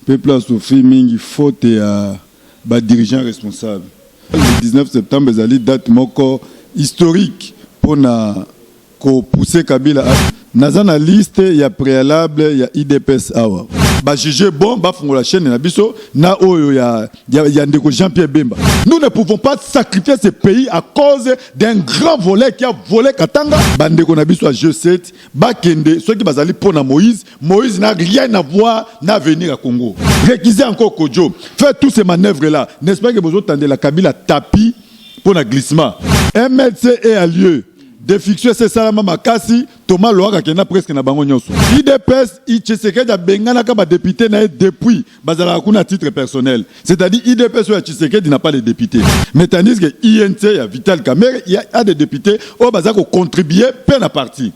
peuple a souffert mingi faute à dirigeants responsables. Le 19 septembre, c'est une date historique pour pousser Kabila. Dans la liste, il y a préalable, il y a IDPS. Bah juger bon, bah font la chaîne na biso na oyo ya ndeko Jean-Pierre Bemba. Nous ne pouvons pas sacrifier ce pays à cause d'un grand volet qui a volé Katanga. Bah ndeko na biso à G7, bah kende ceux qui bazali pour na Moïse n'a rien à voir na venir à Congo. Réquiser encore Kodjo. Faire tous ces manœuvres là. N'est-ce pas que vous entendez la Kabila tapis pour un glissement. MLC est à lieu. De fixer ces salama makasi, Thomas Loaka qui n'a presque na bango nyonso. IDPS, Tshisekedi a bengana kama député na depuis bazala kuna titre personnel. C'est-à-dire IDPS ou Tshisekedi n'a pas de députés. Mais tandis que INC, il y a Vital Kamerhe, il y a des députés au bazako contribuer peine à partie.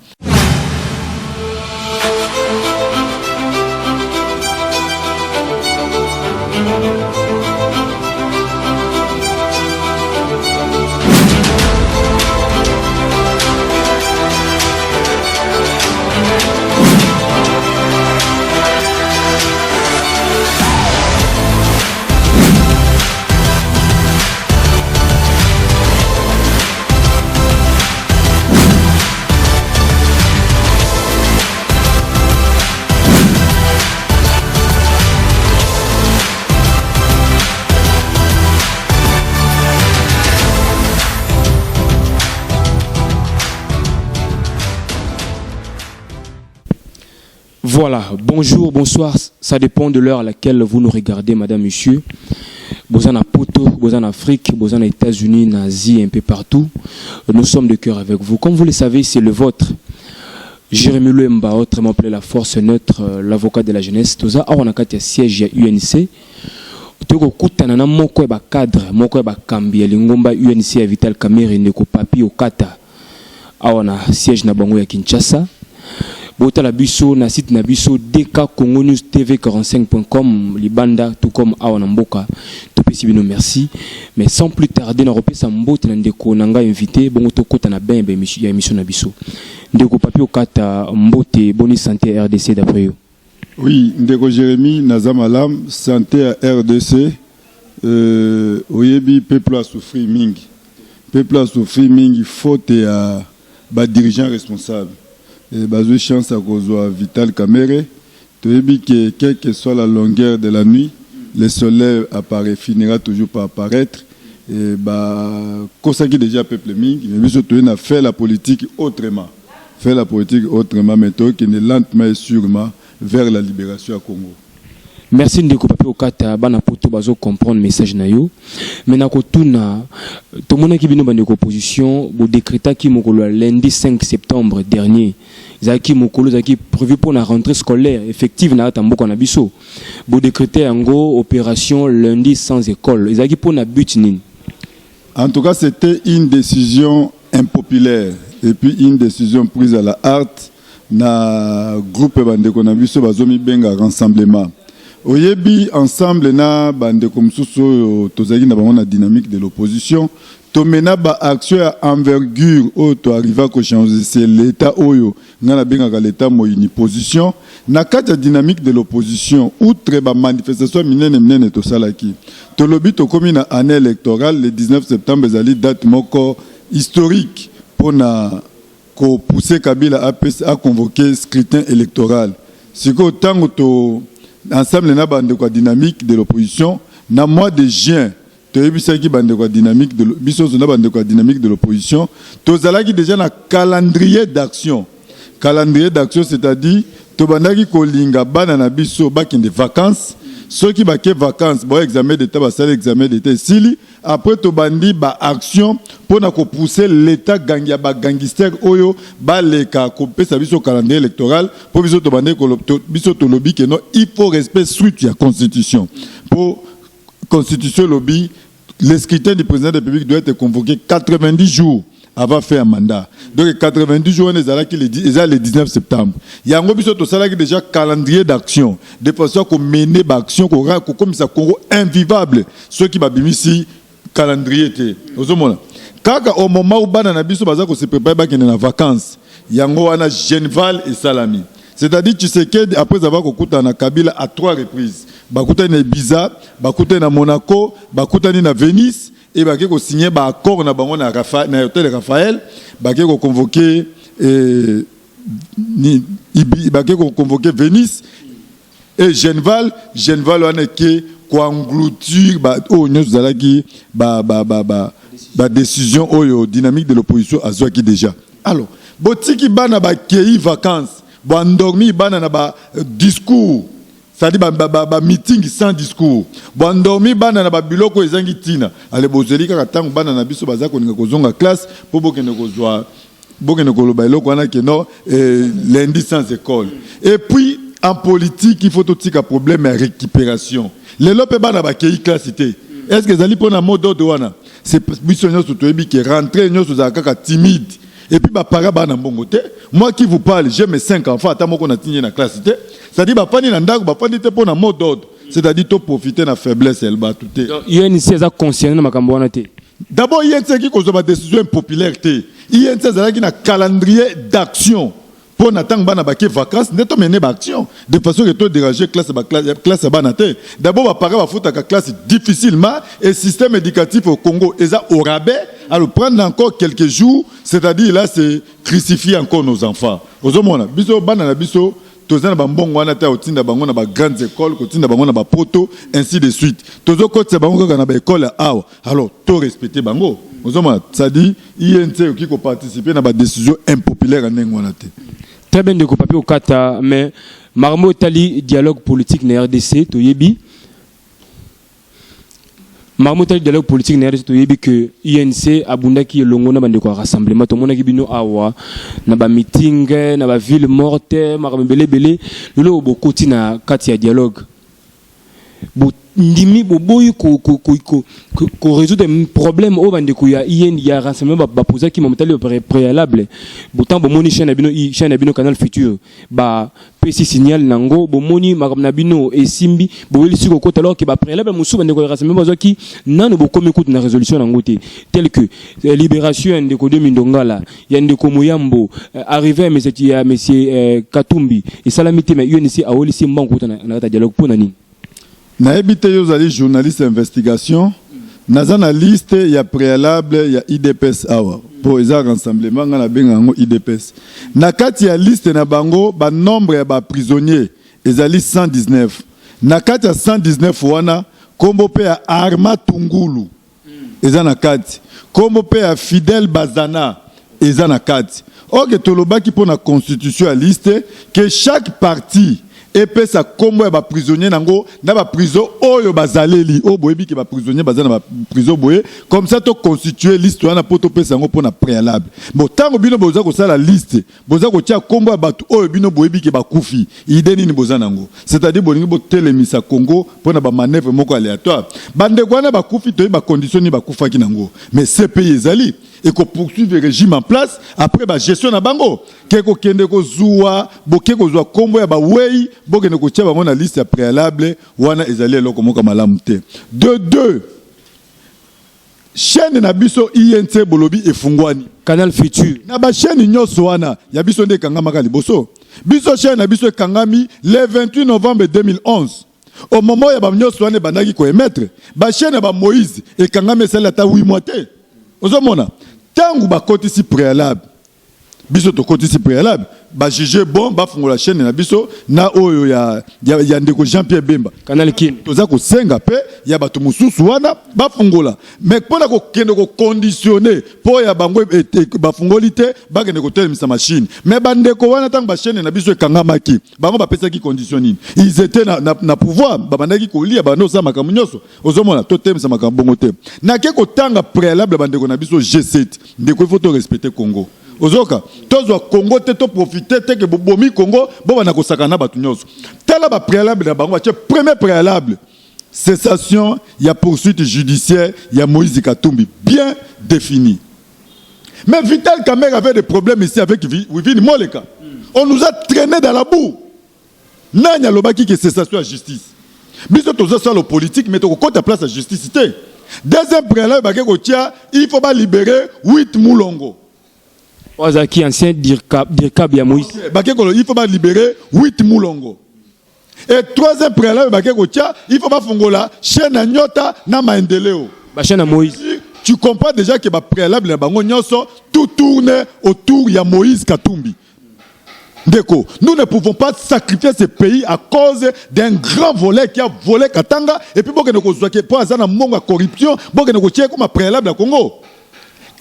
Voilà, bonjour, bonsoir, ça dépend de l'heure à laquelle vous nous regardez, madame, monsieur. Vous en Poto, vous en Afrique, vous en États-Unis, en Asie, un peu partout. Nous sommes de cœur avec vous. Comme vous le savez, c'est le vôtre. Jérémy Lemba, autrement appelé la force neutre, l'avocat de la jeunesse. Tout ça, on a un siège à UNC. Toko kutanana moko ba cadre, moko ba kambi, lingomba UNC à Vital Kamerhe ndeko papi okata. Awana siège na bango ya Kinshasa. Bota la biso na site na biso DK Congo News TV 45.com libanda tout comme awana mboka. Topesi bino merci. Mais sans plus tarder na repesa mbote na ndeko nanga invité bongo tokota na ben ya émission na biso. Ndeko papi okata mbote boni santé RDC d'après vous. Oui, ndeko Jérémy Nazamalam santé à RDC. Oyebi peuple a souffert mingi. Peuple a souffert mingi faute à dirigeants responsables. Bazou chance à cause Vital Kamerhe. Toyebi que quelle que soit la longueur de la nuit, le soleil apparaît, finira toujours par apparaître. Et cosa qui déjà peuple mingi, mais surtout on a fait la politique autrement. Faire la politique autrement, mais qui est lentement et sûrement vers la libération à Congo. Merci ndeko papi okata bana poto bazo comprendre message na yo. Mais na kotuna to mona ki bino bande opposition bo décréta ki mokolo lundi 5 septembre dernier. Zaki mokolo zaki prévu pour la rentrée scolaire effective na tamboka na biso. Bo décréter ngo opération lundi sans école. Zaki pour na but nini. En tout cas, c'était une décision impopulaire et puis une décision prise à la hâte na groupe bande konabiso bazomi benga rassemblement. Oyebi ensemble na bande komsuso tozaki na bango na dynamique de l'opposition to mena ba action à envergure o to arriva ko changer c'est l'état oyo ngana benga l'état moyini position na kati dynamique de l'opposition outre ba manifestation minene to salaki to lobi to komi na année électorale le 19 septembre ezali date moko historique pour na ko pousser Kabila à convoquer scrutin électoral siko tango to ensemble na bande quoi dynamique de l'opposition na mois de juin toyebisaki bande quoi dynamique de biso na bande quoi dynamique de l'opposition tozalaki déjà na calendrier d'action c'est-à-dire to bandaki kolinga bana na biso bakende vacances ceux qui baké vacances bon examen d'état basala examen d'état sili après to bandi ba action pour na ko pousser l'état gangia ba gangster oyo ba leka ko pesa biso calendrier électoral pour biso to bandi ko biso to lobby que non il faut respect suite la constitution pour constitution lobby le scrutin du président de la République doit être convoqué 90 jours avant faire un mandat. Donc 90 jours on est là qui le 19 septembre. Il y a un biso to sala qui déjà calendrier d'action de façon qu'on mener action comme ça Congo invivable ceux qui babimisi calendrier était kaka au moment où bana na biso baza ko se préparer ba kende na vacances yango wana Genval et Salami c'est-à-dire tu sais que après avoir kokuta na Kabila à 3 reprises bakutani na Ibiza, bakutani na Monaco, bakutani na Venise et bake ko signer ba accord na bango na hôtel Raphaël, bake ko convoquer bake ko convoquer Venise et Genval wana ke ko engloutir ba o nyos zalaki ba décision oyo dynamique de l'opposition azwaki déjà. Alors botiki bana ba kei vacances, ba endormi bana na ba discours, c'est-à-dire ba meeting sans discours, ba endormi bana na ba biloko ezangi tina. Ale bozeli kaka tango bana na biso bazako ninga kozonga classe po bokene kozwa bokene koloba eloko wana ke no lundi sans école. Et puis en politique, il faut tout un problème de récupération. Les lopes bana ba kei classeité. Est-ce que zali pona mot d'ordre wana? C'est mission sur toi qui rentré sur zakaka timide. Et puis bah para bana mbongote. Moi qui vous parle, j'ai mes 5 enfants attends moi qu'on a tigné na classeité. Ça dit bah pas ni nandago bah pas ni te pona mot d'ordre. C'est-à-dire to profiter na faiblesse elle ba tout té. Il y a une série concernant makambo wana té. D'abord il y a une série qui cause ma décision impopulaire té. Il y a une série qui na calendrier d'action. Pour n'attendre bana baké vacances, n'est-ce pas mené action de façon que tu déranger classe banaté. D'abord va paraître foutre à classe difficilement et système éducatif au Congo et ça au rabais. Alors prendre encore quelques jours, c'est-à-dire là c'est crucifier encore nos enfants. Aux hommes biso bana biso tozana bambongo wana ta otinda bango na ba grandes écoles, otinda bango na ba proto ainsi de suite. Tozo côté bango na ba école awa. Alors to respecter bango. Aux hommes ça dit INT qui ko participer na ba décision impopulaire en ngwana te. Très bien de papier au Kata, mais Marmo Tali dialogue politique na RDC to yebi. Marmo Tali dialogue politique na RDC to yebi que INC abunda ki longo na bande ko rassemblement to mona ki bino awa na ba meeting na ba ville morte marmo belé lelo bokoti na kati ya dialogue. Ndimi boboyi ko résoudre un problème au bande ko ya y a rassemblement ba poser ki momentali préalable botan bo moni chaîne bino canal futur ba PC signal nango bo moni makamna bino e simbi bo weli siko ko alors que ba préalable musu bande ko rassemblement zo ki nanu bo komi kutu na résolution nango te tel que libération de ko de Mindongala ya ndeko Moyambo arrivé monsieur Katumbi et salamité mais UNC a weli simba ko na dialogue pour nani. Na ebite yo zali journaliste investigation naza na liste ya préalable ya IDPS awa pour eza rassemblement na benga ngo IDPS na kati ya liste na bango ba nombre ya ba prisonniers ezali 119 na kati ya 119 wana kombo pe ya Arma Tungulu eza na kati kombo pe ya Fidel Bazana eza na kati oke tolobaki pour na constitution ya liste que chaque parti et puis ça combo ba prisonnier nango na ba prison oyo bazaleli o boyebi ke ba prisonnier bazana ba prison boye comme ça to constituer liste wana poto pesa ngo pona préalable bon tango bino boza ko sala liste boza ko tia combo ba oyo bino boyebi ke ba kufi ideni ni boza nango c'est-à-dire bolingi bo telemisa Congo pona ba manœuvre moko aléatoire bande kwana ba kufi to ba condition ni ba kufa ki nango mais ces pays ezali et qu'on poursuive le régime en place après la gestion na bango keko kende ko zuwa bokeko zuwa kombo ya ba wei bokene ko tia bango na liste préalable wana ezali eloko moko malamu te de chaîne na biso INT bolobi efungwani canal futur na ba chaîne nyoso wana ya biso nde kangama ka liboso biso chaîne na biso kangami le 28 novembre 2011 au moment ya ba nyoso wana bandaki ko émettre ba chaîne ba Moïse et kangame sala ta 8 mois te ozomona tangu ba kotisi préalable biso to kotisi préalable ba juger bon ba fungola chaîne na biso na oyo ya ndeko Jean-Pierre Bemba canal kin toza ko senga pe ya bato mususu wana ba fungola mais pona ko kende ko conditionner po ya bango ba fungoli te ba kende ko telemisa machine mais ba ndeko wana tangu ba chaîne na biso ekangamaki bango ba pesa ki conditioning ils étaient na pouvoir ba bandaki ko lia ba no sa makambo nyoso ozomona to telemisa makambo bongo te na ke ko tanga préalable ba ndeko na biso G7 ndeko il faut to respecter Congo ozoka tozo Congo te to profiter te ke bobomi Congo bo bana ko sakana batu nyonso tala ba préalable na bango tie premier préalable cessation ya poursuite judiciaire ya Moïse Katumbi bien défini mais Vital Kamerhe avait des problèmes ici avec Wivini Moleka on nous a traîné dans la boue nanya lobaki que cessation à justice biso tozo ça le politique mais to ko ta place à justice té deuxième préalable ba ke ko tia il faut pas libérer 8 Mulongo Ozaki ancien Dirkab ya Moïse. Il faut pas libérer 8 Mulongo. Et troisième préalable, il faut pas fongola chaîne à nyota na maendeleo. Ba chaîne à Moïse. Tu comprends déjà que ba préalable na bango nyonso tout tourne autour de Moïse Katumbi. Déco, nous ne pouvons pas sacrifier ce pays à cause d'un grand volet qui a volé Katanga et puis pour azana monga corruption, pour que nous comme préalable à Congo.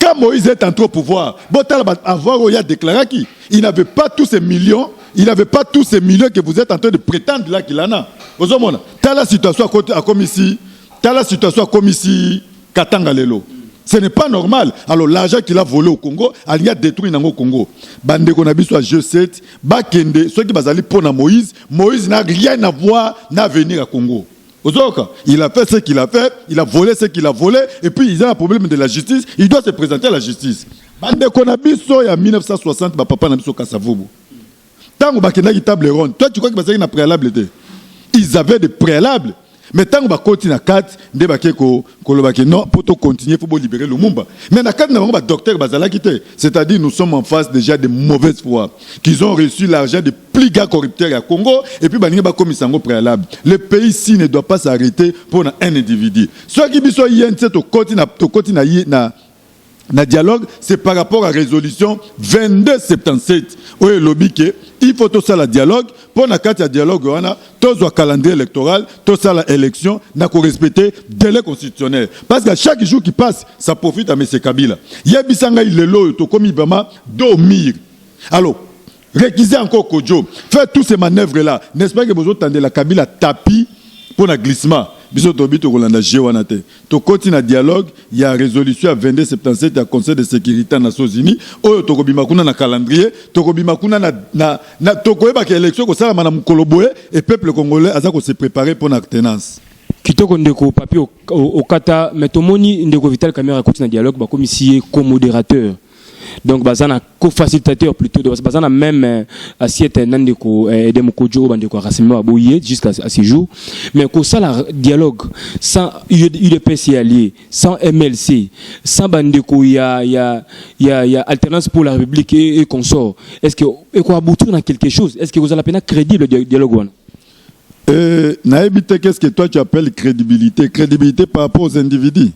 Quand Moïse est entré au pouvoir, il a déclaré qu'il n'avait pas tous ces millions, que vous êtes en train de prétendre là qu'il en a. Vous avez la situation comme ici, Katanga Lelo. Ce n'est pas normal. Alors l'argent qu'il a volé au Congo, il a détruit au Congo. Bande Konabi soit G7, Bakende, ceux qui basali pour Moïse, Moïse n'a rien à voir, n'a venir à Congo. Il a fait ce qu'il a fait, il a volé ce qu'il a volé, et puis il a un problème de la justice, il doit se présenter à la justice. Bande Konabi soit en 1960, papa n'a pas Kasavubu. Tant que Bakenda qui table ronde, toi tu crois que c'est un préalable? Ils avaient des préalables. Mais tant qu'on continue à 4, non, pour continuer, il faut libérer le Mumba. Mais dans 4, nous avons un docteur Bazala qui était. C'est-à-dire nous sommes en face déjà de mauvaise foi. Qu'ils ont reçu l'argent des plus grands corrupteurs à Congo et puis ils ont commis un préalable. Le pays ici ne doit pas s'arrêter pour un individu. Ceux qui sont na dialogue, c'est par rapport à la résolution 2277. Oui, il faut tout ça le dialogue. Pour la carte de dialogue, on a tout le calendrier électoral, tout ça l'élection, n'a qu'à respecter délai constitutionnel. Parce que chaque jour qui passe, ça profite à M. Kabila. Il y a bisanga il est là, comme il va dormir. Alors, réquiser encore Kodjo, faire tous ces manœuvres-là. N'est-ce pas que vous entendez la Kabila tapis pour le glissement? Biso tobi to kolanda jewanate to continue na dialogue, il y a résolution à 2277 à Conseil de sécurité des Nations Unies oyo to kobima kuna na calendrier to kobima kuna na to koyeba que élection ko sala mana mukolo boye et peuple congolais aza ko se préparer pour la tenance kitoko ndeko papier au kata metomoni ndeko Vital Kamerhe continue na dialogue ba commissaire co-modérateur. Donc bazana co-facilitateur plutôt donc bazana même assiette nandeko aider mokojo bandeko rassemblement aboyé jusqu'à ce jour mais ko ça la dialogue sans UDPS allié sans MLC sans bandeko il y a alternance pour la République et consort est-ce que et quoi aboutir dans quelque chose est-ce que vous allez peine crédible le dialogue one naibite qu'est-ce que toi tu appelles crédibilité par rapport aux individus.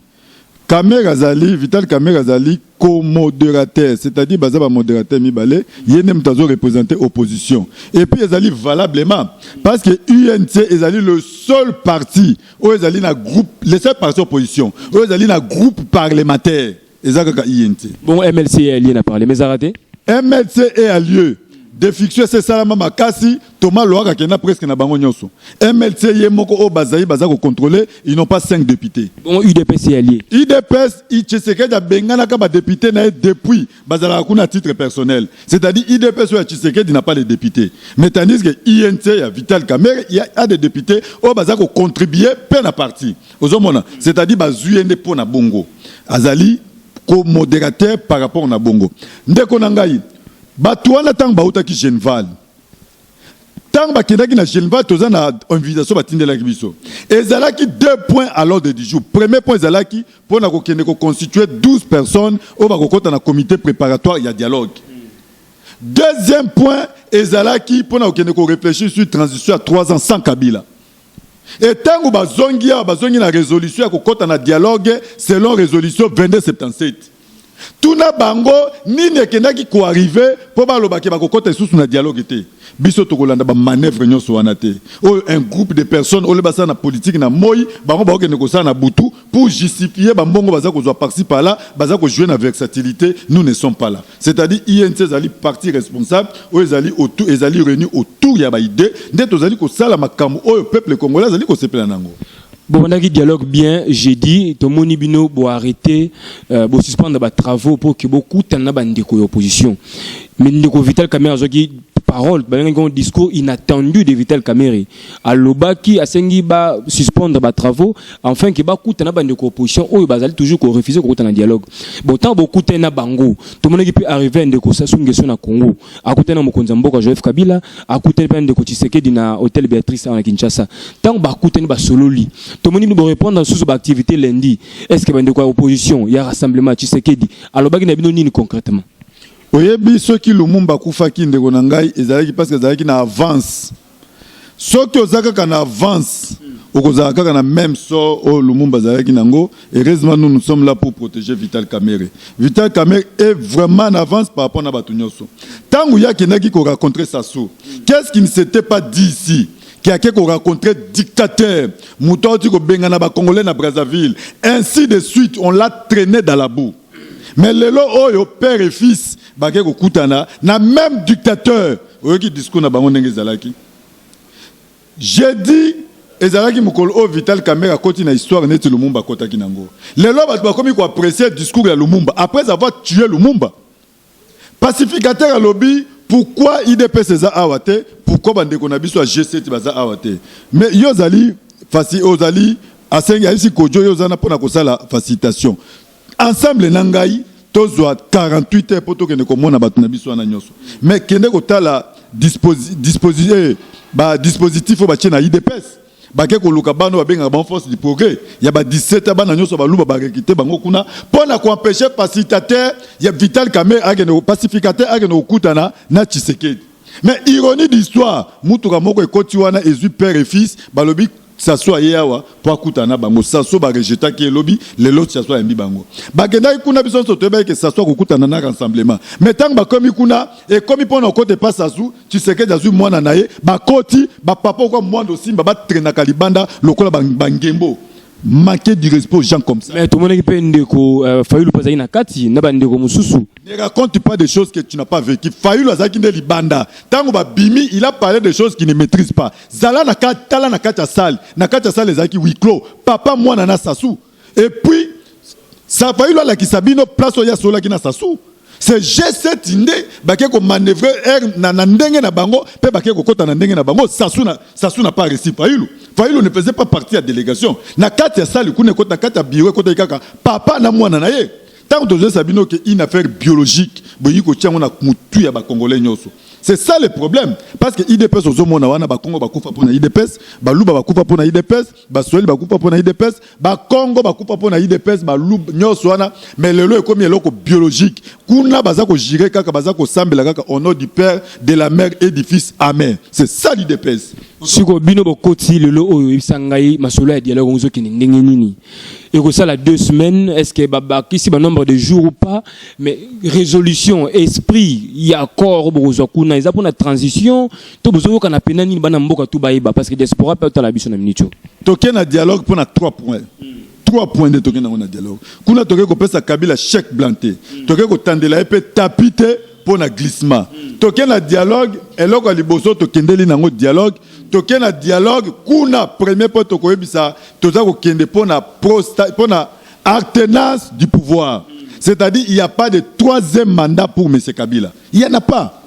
Kamerhe Azali, Vital Kamerhe Azali, co-modérateur, c'est-à-dire bazaba modérateur mibale, yenem tazo représenter opposition. Et puis Azali valablement, parce que UNC Azali le seul parti où Azali na groupe, les seuls partis opposition, où Azali na groupe parlementaire, Azaka UNC. Bon MLC est allié n'a parlé, mais arrêté. MLC est à lieu. De fixer c'est Salama Makasi, Thomas Loaka qui est presque na bango nyonso. MLC yemoko o bazayi bazako contrôler, ils n'ont pas 5 députés. Bon UDPS est allié. UDPS Tshisekedi a bengana ka ba député na depuis bazala kuna titre personnel. C'est-à-dire UDPS ou Tshisekedi n'a pas de députés. Mais tandis que INC il y a Vital Kamerhe, il y a des députés o bazako contribuer peine à parti. Ozomona, c'est-à-dire bazuyende pour na bongo. Azali comme modérateur par rapport na bongo. Ndeko nangai Batouana tang bautaki Genval. Tang bakendaki na Genval, toza na invitation batindela kibiso. Ezalaki 2 points à l'ordre du jour. Premier point ezalaki pour na kokende ko constituer 12 personnes au bakokota na comité préparatoire il y a dialogue. Deuxième point ezalaki pour na kokende ko réfléchir sur transition à 3 ans sans Kabila. Et tango bazongi na résolution ya kokota na dialogue selon résolution 2277. Tout na bango nini ekendaki ko arriver pour balobaki bakokota sous na dialogue était biso to kolanda ba manœuvre nyonso wana te un groupe de personnes ole basa na politique na moi bango ba okende ko sa na butu pour justifier ba mbongo baza ko zwa parti par là baza ko jouer na versatilité nous ne sommes pas là c'est-à-dire INC zali parti responsable o ezali autour ezali réuni autour ya ba idée ndeto zali ko sala makambo o peuple congolais zali ko sepela nango. Bon, on a dit dialogue bien, j'ai dit, tout le monde doit arrêter, suspendre les travaux pour que beaucoup de opposition. Mais Ndeko Vital Kamerhe a dit parole, un discours inattendu de Vital Kamerhe. À l'Obaki, à Sengiba, suspendre les travaux, enfin, que beaucoup de opposition, ou ils toujours refuser un dialogue. Bon, tant beaucoup de bango, tout le monde peut arriver à Ndeko Sassou na Congo, à côté de Mokonzamboka, Joseph Kabila, à côté de Ndeko Tshisekedi na Hôtel Béatrice à Kinshasa. Tant beaucoup de sololi. Tout le monde doit répondre à sous activité lundi. Est-ce que Ndeko opposition, il y a rassemblement Tshisekedi? Alors, il y a une concrètement. Oyebi ceux qui Lumumba Kufaki ndeko nangai ezalaki parce que ezalaki na avance Ce qui est en avance, on a même sort au Lumumba Zayaki Nango. Heureusement, nous sommes là pour protéger Vital Kamerhe. Vital Kamerhe est vraiment en avance par rapport à Batunyoso. Tant qu'il y a quelqu'un qui a rencontré Sassou, qu'est-ce qui ne s'était pas dit ici? Qui a rencontré dictateur, Moutouti ko Bengana ba Congolais na Brazzaville, ainsi de suite, on l'a traîné dans la boue. Mais le lo père et fils, bagé ko kutana, na même dictateur, oyoki discours na bango ndenge zalaki. J'ai dit ezalaki mukolo o Vital Kamerhe koti na histoire neti Lumumba kota kinango. Le lo ba komi ko apprécier discours ya Lumumba après avoir tué Lumumba. Pacificateur à lobby. Pourquoi IDP César Awate? Pourquoi Bandeko Nabiso a G7 Baza Awate? Mais Yozali, Ozali, Asengi Aïsi Kojo, Yozana pour la facilitation. Ensemble, Nangaï, Tozwa 48 heures pour que nous communions à Nabiso Anagnoso. Mais Kende Kota la dispositif au Bachena IDPS. Bake ko lukabano ba benga ban force du progrès ya ba 17 bana nyoso ba luba ba rekité bango kuna pona ko empêcher facilitateur ya Vital Kamerhe agene pacificateur agene okutana na Tshisekedi. Mais ironie d'histoire mutuka moko ekoti wana ezu père et fils balobi ça soit yawa pour kutana bango ça soit ba rejeter qui lobby les autres ça soit mbi bango bagenda kuna biso soteba que ça soit kutana na rassemblement mais tant ba komi kuna et komi pona côté pas sasu Tshisekedi azu mwana naye ba koti ba papa ko mwana osimba ba traîna kalibanda lokola bangembo manquer du respect aux gens comme ça. Mais tout le monde qui peut ndeko Fayulu Pazali na kati na bandeko mususu. Ne raconte pas des choses que tu n'as pas vécues. Fayulu Azaki nde libanda. Tango ba bimi, il a parlé de choses qu'il ne maîtrise pas. Zala na kati tala na kati ya salle les aki huis clos. Papa moi na Sassou. Et puis ça Fayulu la kisabino place oya sola ki na Sassou. C'est G7 inde baké ko manœuvrer na ndenge na bango pe baké ko kota na ndenge na bango Sassou n'a pas réussi Fayulu. Fayulu ne faisait pas partie de la délégation. Na kati ya salle kune kota kati ya bureau kota kaka papa na mwana na ye. Tant que Sabino que une affaire biologique, boyiko tiango na mutu ya ba Congolais nyoso. C'est ça le problème parce que IDPS ozomona wana ba Congo ba kufa pona IDPS, ba Luba ba kufa pona IDPS, ba Swahili ba kufa pona IDPS, ba Congo ba kufa pona IDPS, ba Luba nyoso wana mais lelo ekomi eloko biologique. Kuna baza ko gérer kaka baza ko sambela kaka au nom du Père, de la Mère et du Fils. Amen. C'est ça l'IDPS. Siko bino bokoti lelo oyo isangai masolo ya dialogue ngozo kini ndenge nini. Et que ça la 2 semaines, est-ce que baba ici ba nombre de jours ou pas, mais résolution, esprit, il y a accord bozo kuna, ils a pour la transition, to bozo kana pena ni bana mboka tu baïba parce que diaspora peut la biso na minito. Token na dialogue pour na 3 points. 3 points de token na dialogue. Kuna toke ko pesa Kabila chèque blanté. Toke ko tandela epé tapité pour na glissement. Token na dialogue, eloko liboso tokendeli nango dialogue. Token na dialogue kuna premier point to koyebisa toza ko kende pour na alternance du pouvoir. C'est-à-dire il n'y a pas de 3e mandat pour M. Kabila. Il n'y en a pas.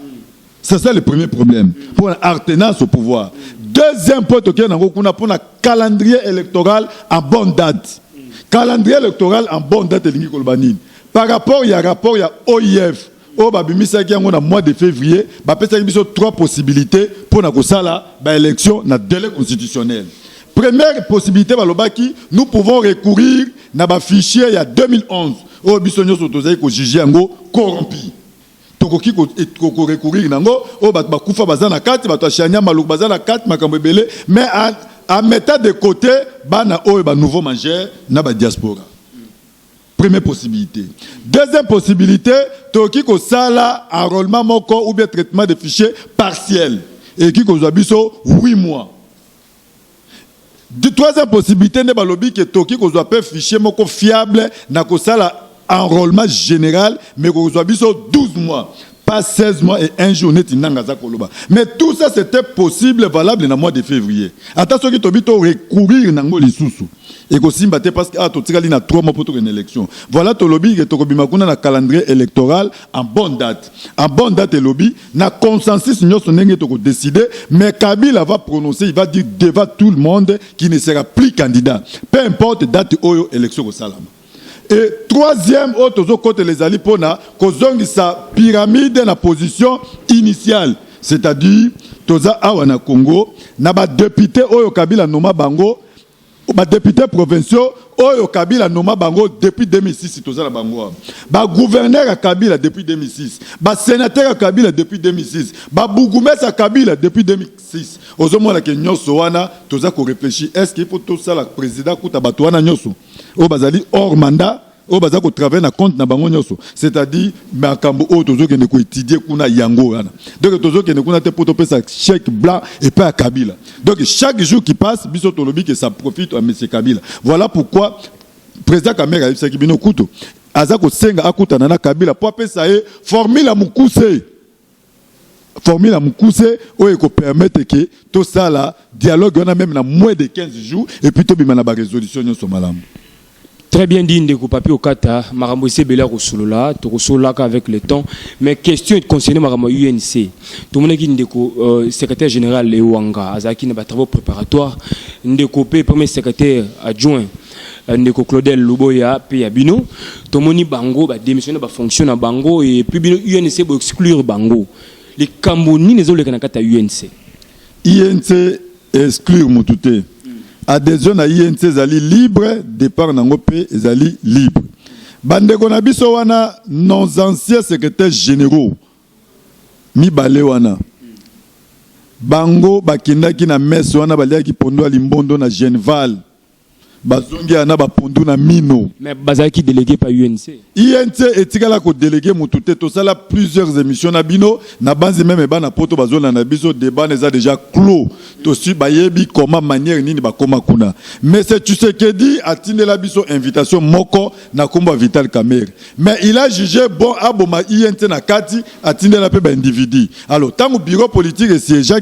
C'est ça le premier problème. Pour l'alternance au pouvoir. 2e point token nango kuna pour na calendrier électoral en bonne date. Calendrier électoral en bonne date elingi kolbanine. Par rapport il y a OIF. Au babimisa qui en a mois de février, bah peut-être qu'il y a 3 possibilités pour na kosala ba élection na délai constitutionnel. Première possibilité balobaki, nous pouvons recourir na ba fichier il y a 2011. Au bisonyo sotozai ko juger ngo corrompu. Tokoki ko recourir nango au ba kufa bazana kati ba to shanya maluk bazana kati makambo belé mais à mettre de côté bana o ba nouveau manger na ba diaspora. Première possibilité. 2e possibilité, toki ko sala enrôlement moko ou bien traitement de fichiers partiel et qui ko zabiso 8 mois. 3e possibilité ne balobi que toki ko zape fichier moko fiable na ko sala enrôlement général mais ko zabiso 12 mois. Pas 16 mois et 1 jour net inangaza koloba. Mais tout ça c'était possible valable dans le mois de février. Attention que tobito recourir nango lisusu. Et que simba te parce que to tikali na 3 mois pour une élection. Voilà to lobby que to kobima kuna na calendrier électoral en bonne date. En bonne date et lobby na consensus nyoso ndenge to ko décider mais Kabila va prononcer, il va dire devant tout le monde qu'il ne sera plus candidat. Peu importe date oyo élection au salama. Et 3e autre côté les alliés pona kozongi sa pyramide na position initiale, c'est-à-dire toza awa na Congo na ba député oyo Kabila noma bango ba députés provinciaux Oyo Kabila noma bango depuis 2006 tozala bango. Ba gouverneur à Kabila depuis 2006. Ba sénateur à Kabila depuis 2006. Ba bourgmestre à Kabila depuis 2006. Ozomona ke nyonso wana toza ko réfléchir est-ce qu'il faut tout ça la président kuta bato wana nyonso. O bazali hors mandat. O baza ko travailler na compte na bango nyonso. C'est-à-dire makambo o tozo ke ne ko étudier kuna yango wana. Donc tozo ke ne kuna te poto pesa chèque blanc et pas à Kabila. Donc chaque jour qui passe biso tolobi que ça profite à monsieur Kabila. Voilà pourquoi président Kamera Ibsa Kibino Kuto azako senga akuta na Kabila pour pesa e formule mukuse. Formule mukuse o eko permettre que tout ça là dialogue on a même na moins de 15 jours et puis to bimana ba résolution nyonso malamu. Très bien dit, Ndeko Papi Okata, Marambo Sebela Rosolola, Torosolaka avec le temps. Mais question concernant Marambo UNC. Tout le monde qui Ndeko, secrétaire général Léouanga, Azaki n'a pas travaux préparatoires. Ndeko P, premier secrétaire adjoint, Ndeko Claudel Luboya, Payabino. Tout le monde Bango, démissionné, fonctionne à Bango, et puis UNC pour exclure Bango. Les Camboni, les autres, les Kanakata UNC. UNC exclure Moutouté. Adhésion à INC zali libre, départ nango pe zali libre. Bandeko na biso wana nos anciens secrétaires généraux mi bale wana. Bango bakindaki na messe wana baliaki pondo alimbondo na Genval. Bazongi ana ba pondu na mino. Mais bazaki délégué par UNC. INC etikala ko délégué mututé to sala plusieurs émissions na bino na banzi même ba na poto bazona na biso débat les a déjà clos. To su bayebi comment manière nini ba koma kuna. Mais c'est tu sais que dit atinde la biso invitation moko na komba Vital Kamerhe. Mais il a jugé bon aboma INC na kati atinde la pe ba individu. Alors tant bureau politique et siège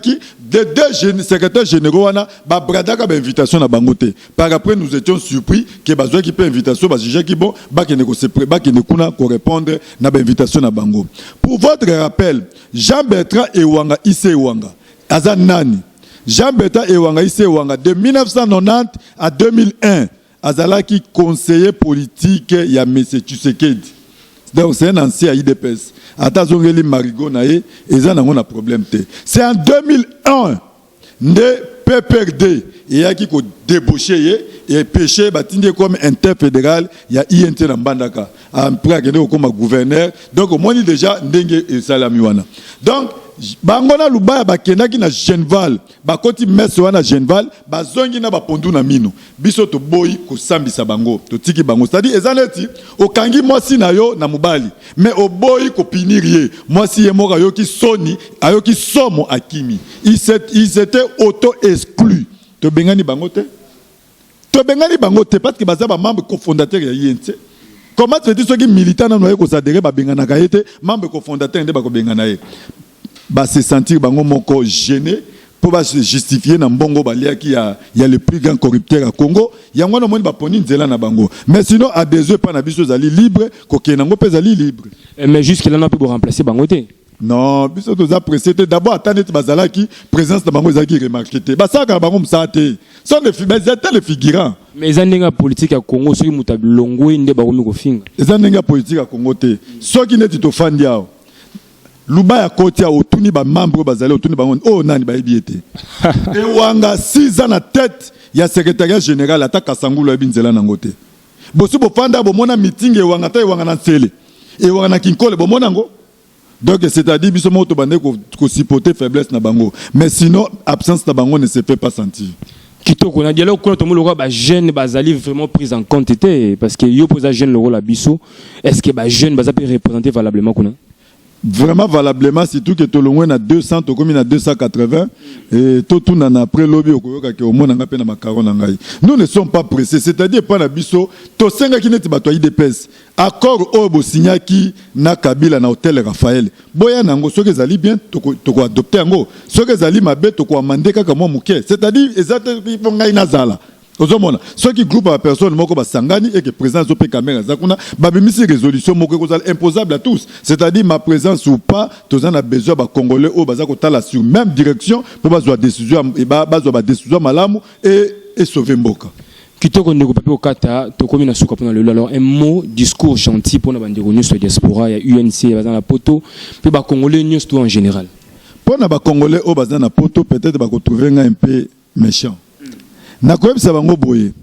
de deux secrétaires généraux wana ba bradaka ba invitation na bangote. Par après nous étions surpris que bazoa qui peut invitation ba juge qui bon ba qui ne kuna ko répondre na ba invitation na bango. Pour votre rappel, Jean-Bertrand Ewanga Issé Ewanga Azanani. Jean-Bertrand Ewanga Issé Ewanga de 1990 à 2001 azalaki conseiller politique ya M. Tshisekedi. Donc c'est un ancien IDPS. Atazongeli Marigo nae eza nango na problème te. C'est en 2001 de PPRD et qui ko débauché et péché batindi comme interfédéral il y a INT na Mbandaka après que comme gouverneur donc au moins déjà ndenge et salamiwana donc bangona lubaya bakendaki na Genval bakoti messe wana Genval bazongi na bapondu na mino biso to boyi ko sambisa bango to tiki bango c'est-à-dire ezaneti okangi mwasi na yo na mubali mais o boyi ko pinirie mwasi ye moko yo ki soni ayo ki somo akimi il s'était auto exclu to bengani bango te to bengani bango te parce que baza ba membre cofondateur ya INC. Comment tu dis ceux qui militants na noye ko s'adhérer ba bengana ka yete membre cofondateur ndé ba ko bengana ye ba se sentir bango moko gêné pour ba justifier na mbongo balia qui a le plus grand corrupteur à Congo yango na moni ba poni nzela na bango mais sinon adhésion pas na biso zali libre ko kenango pe zali libre mais jusque là on peut remplacer bango te. Non, biso toza pressé d'abord attendre bazala qui présence de bango zaki remarqué te ba saka bango msate sont les figurants mais zanenga politique à Congo soki mutabilongo inde ba komi ko finga zanenga politique à Congo te soki neti to fandia luba ya kotia otuni ba membre bazali otuni bango oh nani ba ebiete et wanga 6 ans à tête ya secrétariat général ataka sangulo ya binzela nango te bosu bo fanda bo mona meeting e wanga ta e wanga na nsele e wanga na kinkole bo mona ngo. Donc c'est-à-dire biso mo to bande ko supporter faiblesse na bango mais sinon absence na bango ne se fait pas sentir. Kitoko na dialogue ko to mo lo ba jeune bazali vraiment pris en compte parce que yo posa jeune le rôle à biso est-ce que ba jeune baza peut représenter valablement kuna? Vraiment valablement surtout que to longwe na 200 to komi na 280 et to tout na après lobby okoyoka ke omona nga pe na makaro na ngai. Nous ne sommes pas pressés c'est-à-dire pas na biso to senga ki neti bato IDPS accord obo signaki na Kabila na hôtel Raphaël boya nango soki ezali bien to ko adopter yango soki ezali mabe to ko amande kaka mo muke c'est-à-dire ezate ngai nazala ozomona soki groupe à personne moko basangani et que présence au Kamerhe zakuna babimisi résolution moko ko imposable à tous c'est-à-dire ma présence ou pas tous en a besoin ba congolais au bazako tala sur même direction pour bazwa décision et bazwa décision malamu et sauver mboka. Kitoko Ndeko Papi Okata to komi na suka pona lelo alors un mot discours gentil pour na bandeko nyonso diaspora ya UNC bazana na poto pe ba congolais nyonso en général pour na ba congolais au bazana na poto peut-être ba ko trouver un peu méchant na koyebisa bango boye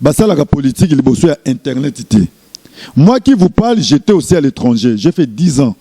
la politique, il bosse à Internet. Moi qui vous parle, j'étais aussi à l'étranger. J'ai fait 10 ans.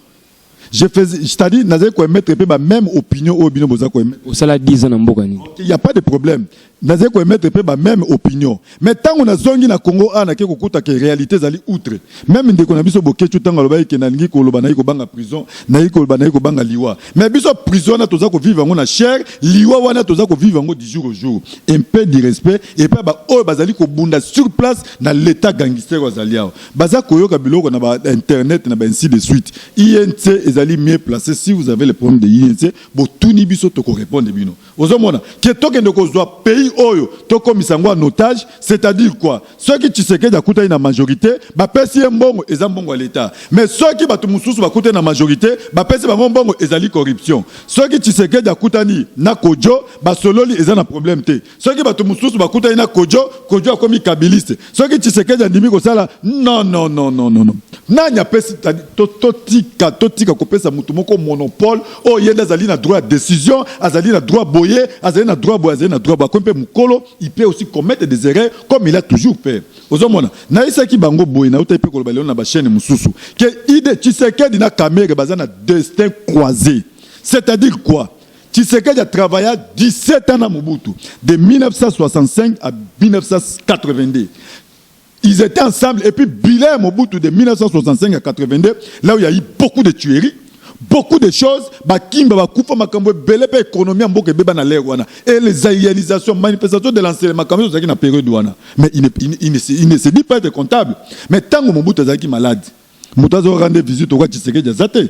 C'est-à-dire, nous mettre la même opinion au bino boza ko mettre. Ça la 10 ans en Bogani. Il n'y a pas de problème. Nous avons mettre la même opinion. Mais tant qu'on a zongi na Congo, on a que kuta que réalité zali outre. Même ndeko na biso bokechu tanga loba ke na ngi ko loba na ko banga prison, na ko loba na ko banga liwa. Mais biso prison na toza ko vivre na cher, liwa wana toza ko vivre du jour au jour. Un peu de respect et pas ba o bazali ko bunda sur place dans l'état gangster wa zaliao. Baza ko yoka biloko na ba internet na ba ainsi de suite. INC ezali mieux placé si vous avez les problèmes de INC, bo tuni biso to ko répondre bino. Ozomona ke tokende ko zwa pays oyo to komisango en otage, c'est-à-dire quoi? Ceux qui Tshisekedi a kuta na majorité, ba pesi mbongo ezambongo à l'état. Mais ceux qui batu mususu ba kuta na majorité, ba pesi ba mbongo ezali corruption. Ceux qui Tshisekedi a kuta ni na kojo, ba sololi ezana problème te. Ceux qui batu mususu ba kuta na kojo a komi kabiliste. Ceux qui Tshisekedi a ndimi ko sala non. Nanya pesi totika kopesa mutu moko monopole o yenda azali na droit de décision, azali na droit boyer, azali na droit boyer, azali na droit ba kompe mukolo, il peut aussi commettre des erreurs comme il a toujours fait. Ozomona na isa ki bango boye na uta pe ko balelo na ba chaîne mususu que ide Tshisekedi na Kamere bazana destin croisé. C'est-à-dire quoi? Tshisekedi a travaillé 17 ans à Mobutu de 1965 à 1982. Ils étaient ensemble et puis bilan Mobutu de 1965 à 82, là où il y a eu beaucoup de tueries, beaucoup de choses, bakimba bakufa makambo belé pe économie mboke beba na l'air wana et les réalisations manifestations de l'enseignement makambo zaki na période wana. Mais il ne se dit pas être comptable. Mais tant que Mobutu zaki malade, Moutazo rendre visite au roi Tshisekedi zate.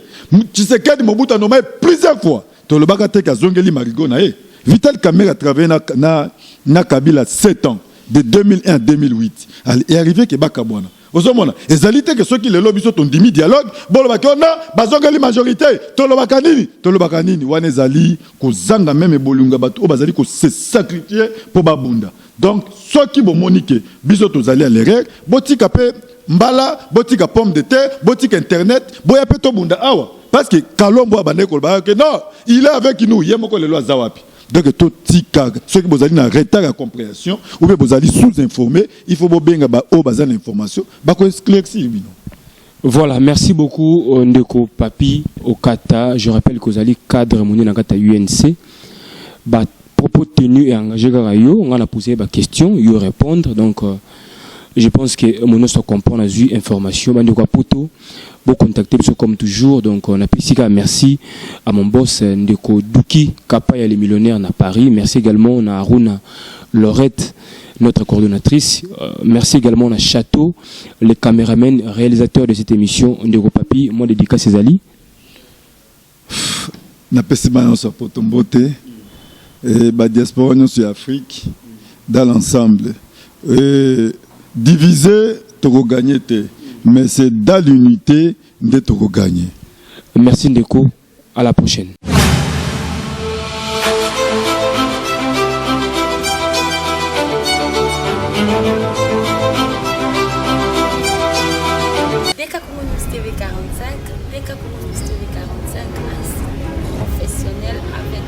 Tshisekedi Mobutu a nommé plusieurs fois. To le bagate ka zongeli marigo na e. Vital Kamerhe a travaillé na Kabila 7 ans. De 2001 à 2008. Il est arrivé que Bakabouana. Ozomona, ezalité que ceux qui le lobby sont en demi dialogue, bon le bakona, bazongali majorité, to le bakanini, wane zali ko zanga même bolunga bato, bazali ko se sacrifier pour babunda. Donc ceux qui vont moniquer, biso to zali à l'erreur, botika pe mbala, botika pomme de terre, botika internet, boya pe to bunda awa. Parce que Kalombo abane ko que non, il est avec nous, yemoko le loi zawapi. Donc, tout ceux qui ont un retard à compréhension ou bien sous-informés, il faut bien avoir l'information. Voilà, merci beaucoup Ndeko Papi Okata. Je rappelle que vous allez cadre mon Nagata UNC. Propos tenus et engagés, on a posé des questions, il répondre. Donc, je pense que mon se comprend, on a eu information. Ndeko Poto, vous contactez comme toujours. Donc, on a ici merci à mon boss Ndeko Douki, Kapaya les millionnaires à Paris. Merci également à Aruna Lorette, notre coordonnatrice. Merci également à Château, les caméramans, réalisateurs de cette émission. Ndeko Papi, moi dédicace à Zali. Na pesima sur Potombote et ba diaspora sur Afrique dans l'ensemble. Diviser, tu vas gagner. Mais c'est dans l'unité de tu vas gagner. Merci Ndeko. À la prochaine. BK Communist TV 45, BK Communist TV 45, un site professionnel avec